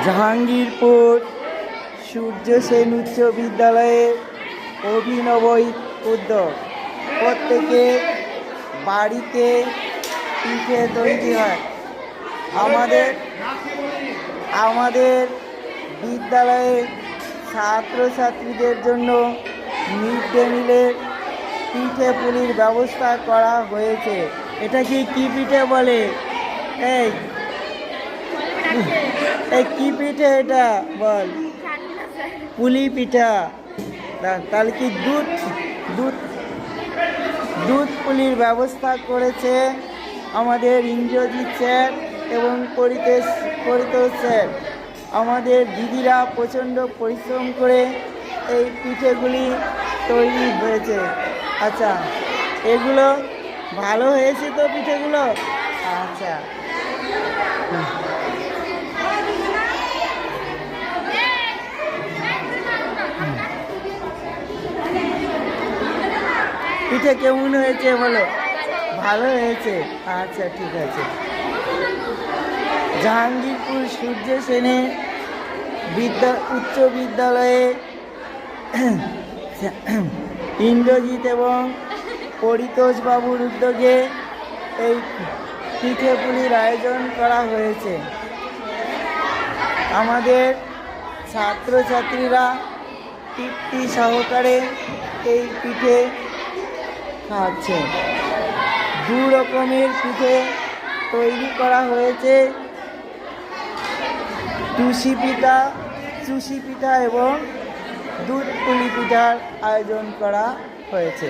জাহাঙ্গীরপুর সূর্য সেন উচ্চ বিদ্যালয়ের অভিনব উদ্যোগ। প্রত্যেকে বাড়িতে পিঠে তৈরি হয়। আমাদের বিদ্যালয়ে ছাত্রছাত্রীদের জন্য মিড ডে মিলের পিঠে পুলির ব্যবস্থা করা হয়েছে। এটা কি পিঠে বলে? এই কি পিঠে এটা বল? পুলি পিঠা। তাহলে কি দুধ পুলির ব্যবস্থা করেছে আমাদের ইন্দ্রজিৎ স্যার এবং পরিতোষ স্যার। আমাদের দিদিরা প্রচণ্ড পরিশ্রম করে এই পিঠেগুলি তৈরি হয়েছে। আচ্ছা, এগুলো ভালো হয়েছে তো পিঠেগুলো? আচ্ছা, পিঠে কেমন হয়েছে বলো? ভালো হয়েছে। আচ্ছা, ঠিক আছে। জাহাঙ্গীরপুর সূর্য সেনের উচ্চ বিদ্যালয়ে ইন্দ্রজিৎ এবং পরিতোষ বাবুর উদ্যোগে এই পিঠে পুলির আয়োজন করা হয়েছে। আমাদের ছাত্রছাত্রীরা তৃপ্তি সহকারে এই পিঠে খাচ্ছে। দু রকমের পিঠে তৈরি করা হয়েছে, চুষি পিঠা এবং দুধ পুলি পিঠার আয়োজন করা হয়েছে।